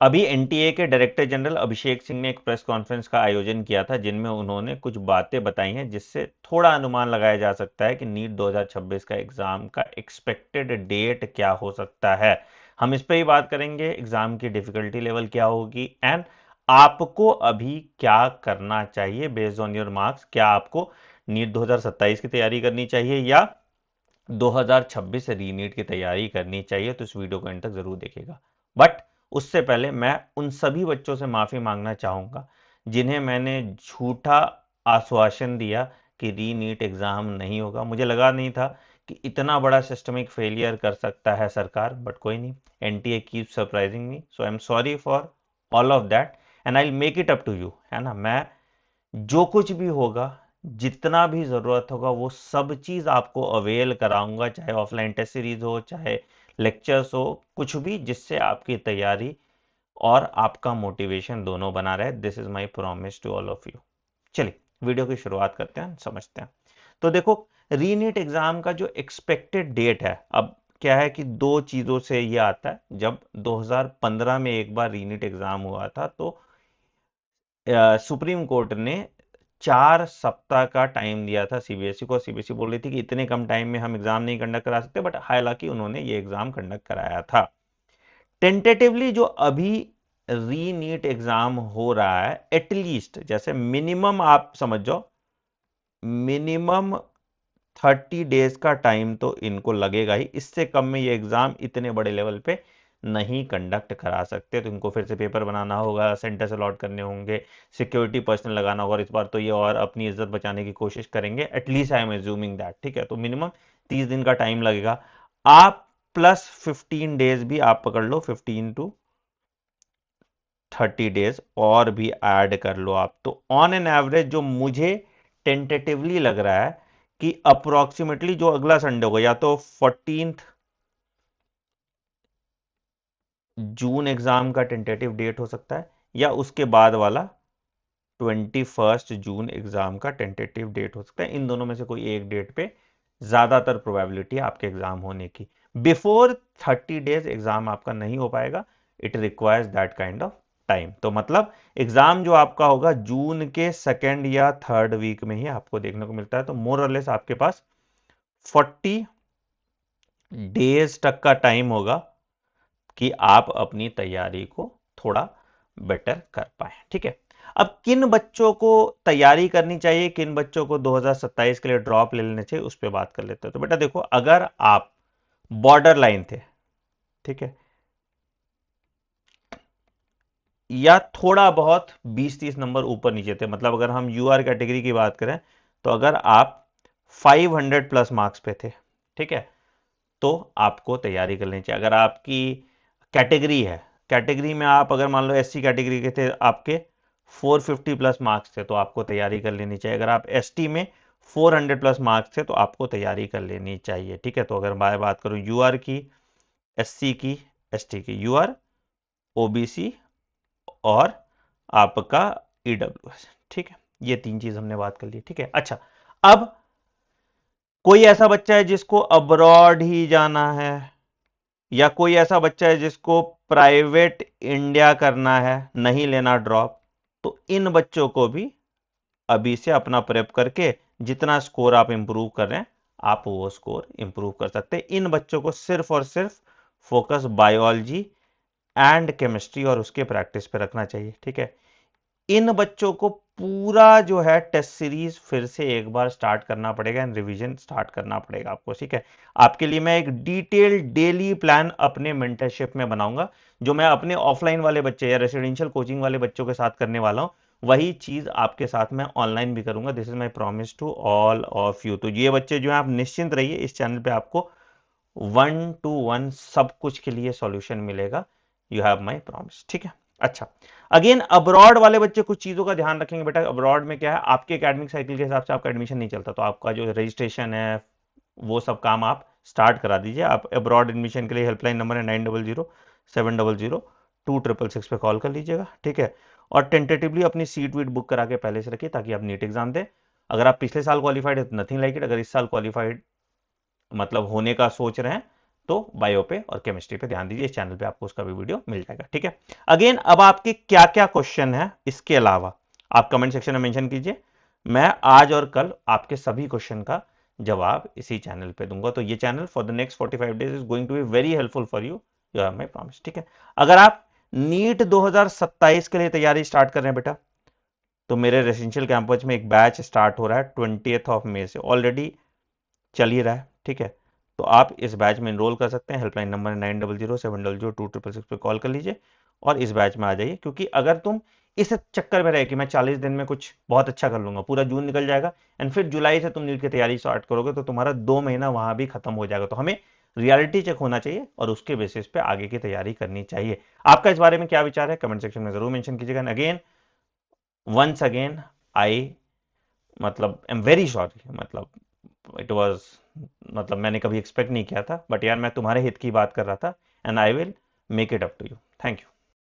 अभी एनटीए के director general Abhishek Singh ने एक प्रेस कॉन्फ्रेंस का आयोजन किया था जिनमें उन्होंने कुछ बातें बताई हैं जिससे थोड़ा अनुमान लगाया जा सकता है कि नीट 2026 का एग्जाम का एक्सपेक्टेड डेट क्या हो सकता है। हम इस पे ही बात करेंगे, एग्जाम की डिफिकल्टी लेवल क्या होगी एंड आपको अभी क्या करना चाहिए बेस्ड ऑन योर मार्क्स। क्या आपको नीट 2027 की तैयारी करनी चाहिए या 2026 रीनीट की तैयारी करनी चाहिए? तो इस वीडियो को एंड तक जरूर देखिएगा। बट उससे पहले मैं उन सभी बच्चों से माफी मांगना चाहूंगा जिन्हें मैंने झूठा आश्वासन दिया कि रीनीट एग्जाम नहीं होगा। मुझे लगा नहीं था कि इतना बड़ा सिस्टमिक फेलियर कर सकता है सरकार, बट कोई नहीं, NTA keep surprising me, so I am sorry for all of that and I make it up to you. है ना, मैं जो कुछ भी होगा, जितना भी जरूरत होगा, वो सब चीज आपको अवेल कराऊंगा, चाहे ऑफलाइन टेस्ट सीरीज हो, चाहे लेक्चर्स हो, कुछ भी जिससे आपकी तैयारी और आपका मोटिवेशन दोनों बना रहे। This is my promise to all of you. चलिए वीडियो की शुरुआत करते हैं, समझते हैं। तो देखो, रीनीट एग्जाम का जो एक्सपेक्टेड डेट है, अब क्या है कि दो चीजों से ये आता है। जब 2015 में एक बार रीनीट एग्जाम हुआ था तो सुप्रीम कोर्ट ने 4 सप्ताह का टाइम दिया था सीबीएसई को। सीबीएसई बोल रही थी कि इतने कम टाइम में हम एग्जाम नहीं कंडक्ट करा सकते, बट हालांकि उन्होंने ये एग्जाम कंडक्ट कराया था। टेंटेटिवली जो अभी री नीट एग्जाम हो रहा है, एटलीस्ट जैसे मिनिमम आप समझ जाओ, मिनिमम 30 डेज का टाइम तो इनको लगेगा ही। इससे कम में ये एग्जाम इतने बड़े लेवल पे नहीं कंडक्ट करा सकते। तो इनको फिर से पेपर बनाना होगा, सेंटर्स अलॉट करने होंगे, सिक्योरिटी पर्सनल लगाना होगा। और इस बार तो ये और अपनी इज्जत बचाने की कोशिश करेंगे, at least I am assuming that. ठीक है, तो मिनिमम 30 दिन का टाइम लगेगा। आप प्लस 15 डेज भी आप पकड़ लो, 15 to 30 डेज और भी ऐड कर लो आप। तो ऑन एन एवरेज जो मुझे टेंटेटिवली लग रहा है कि अप्रोक्सीमेटली जो अगला संडे होगा, या तो 14 जून एग्जाम का टेंटेटिव डेट हो सकता है, या उसके बाद वाला 21 जून एग्जाम का टेंटेटिव डेट हो सकता है। इन दोनों में से कोई एक डेट पे ज्यादातर प्रोबेबिलिटी है आपके एग्जाम होने की। बिफोर 30 डेज एग्जाम आपका नहीं हो पाएगा। It requires that kind of time. तो मतलब एग्जाम जो आपका होगा जून के सेकेंड या थर्ड वीक में ही आपको देखने को मिलता है। तो मोर और लेस आपके पास 40 डेज तक का टाइम होगा कि आप अपनी तैयारी को थोड़ा बेटर कर पाए। ठीक है, अब किन बच्चों को तैयारी करनी चाहिए, किन बच्चों को 2027 के लिए ड्रॉप ले लेने चाहिए, उस पर बात कर लेते हैं। तो बेटा देखो, अगर आप बॉर्डर लाइन थे, ठीक है, या थोड़ा बहुत 20-30 नंबर ऊपर नीचे थे, मतलब अगर हम यूआर कैटेगरी की बात करें, तो अगर आप 500 प्लस मार्क्स पे थे, ठीक है, तो आपको तैयारी कर लेनी चाहिए। अगर आपकी कैटेगरी है, कैटेगरी में आप अगर मान लो एससी कैटेगरी के थे, आपके 450 प्लस मार्क्स थे, तो आपको तैयारी कर लेनी चाहिए। अगर आप एसटी में 400 प्लस मार्क्स थे तो आपको तैयारी कर लेनी चाहिए। ठीक है, तो अगर मैं बात करूं यूआर की, एससी की, एसटी की, यूआर, ओबीसी और आपका ईडब्ल्यूएस। ठीक है, ये तीन चीज हमने बात कर ली। ठीक है, अच्छा, अब कोई ऐसा बच्चा है जिसको अब्रॉड ही जाना है, या कोई ऐसा बच्चा है जिसको प्राइवेट इंडिया करना है, नहीं लेना ड्रॉप, तो इन बच्चों को भी अभी से अपना प्रेप करके जितना स्कोर आप इंप्रूव कर रहे हैं, आप वो स्कोर इंप्रूव कर सकते हैं। इन बच्चों को सिर्फ और सिर्फ फोकस बायोलॉजी एंड केमिस्ट्री और उसके प्रैक्टिस पे रखना चाहिए। ठीक है, इन बच्चों को पूरा जो है टेस्ट सीरीज फिर से एक बार स्टार्ट करना पड़ेगा एंड रिवीजन स्टार्ट करना पड़ेगा आपको। ठीक है, आपके लिए मैं एक डिटेल डेली प्लान अपने मेंटरशिप में बनाऊंगा, जो मैं अपने ऑफलाइन वाले बच्चे या रेसिडेंशियल कोचिंग वाले बच्चों के साथ करने वाला हूं, वही चीज आपके साथ मैं ऑनलाइन भी करूंगा। This is my promise to all of you. तो ये बच्चे जो है, आप निश्चिंत रहिए, इस चैनल पे आपको 1 to 1 सब कुछ के लिए सॉल्यूशन मिलेगा। You have my promise. ठीक है, अच्छा, अगेन अब्रॉड वाले बच्चे कुछ चीजों का ध्यान रखेंगे। बेटा अब्रॉड में क्या है, आपके एकेडमिक साइकिल के हिसाब से आपका एडमिशन नहीं चलता, तो आपका जो रजिस्ट्रेशन है वो सब काम आप स्टार्ट करा दीजिए। आप अब्रॉड एडमिशन के लिए हेल्पलाइन नंबर है 9007002666 पे कॉल कर लीजिएगा। ठीक है, और टेंटेटिवली अपनी सीट वीट बुक करा के पहले से रखिए, ताकि आप नीट एग्जाम दें। अगर आप पिछले साल क्वालिफाइड है तो नथिंग लाइक इट, अगर इस साल क्वालिफाइड मतलब होने का सोच रहे हैं, तो बायो पे और केमिस्ट्री पे ध्यान दीजिए, इस चैनल पे आपको उसका भी वीडियो मिल जाएगा। ठीक है, अगेन अब आपके क्या क्या क्वेश्चन है इसके अलावा आप कमेंट सेक्शन में मेंशन कीजिए, मैं आज और कल आपके सभी क्वेश्चन का जवाब इसी चैनल पे दूंगा। तो ये channel for the next 45 days is going to be very helpful for you, you are my promise. ठीक है, अगर आप नीट 2027 के लिए तैयारी स्टार्ट कर रहे हैं बेटा, तो मेरे रेसिडेंशियल कैंपस में एक बैच स्टार्ट हो रहा है 20 मई से, ऑलरेडी चल ही रहा है। ठीक है, तो आप इस बैच में एनरोल कर सकते हैं, हेल्पलाइन नंबर 9007002666 पे कॉल कर लीजिए और इस बैच में आ जाइए। क्योंकि अगर तुम इस चक्कर में रहे कि मैं 40 दिन में कुछ बहुत अच्छा कर लूंगा, पूरा जून निकल जाएगा एंड फिर जुलाई से तुम नीट की तैयारी स्टार्ट करोगे, तो तुम्हारा 2 महीना वहां भी खत्म हो जाएगा। तो हमें रियलिटी चेक होना चाहिए और उसके बेसिस पे आगे की तैयारी करनी चाहिए। आपका इस बारे में क्या विचार है, कमेंट सेक्शन में जरूर मेंशन कीजिएगा। अगेन वंस अगेन आई मतलब आई एम वेरी सॉरी, मतलब इट वाज, मतलब मैंने कभी एक्सपेक्ट नहीं किया था, बट यार मैं तुम्हारे हित की बात कर रहा था and I will make it up to you. Thank you.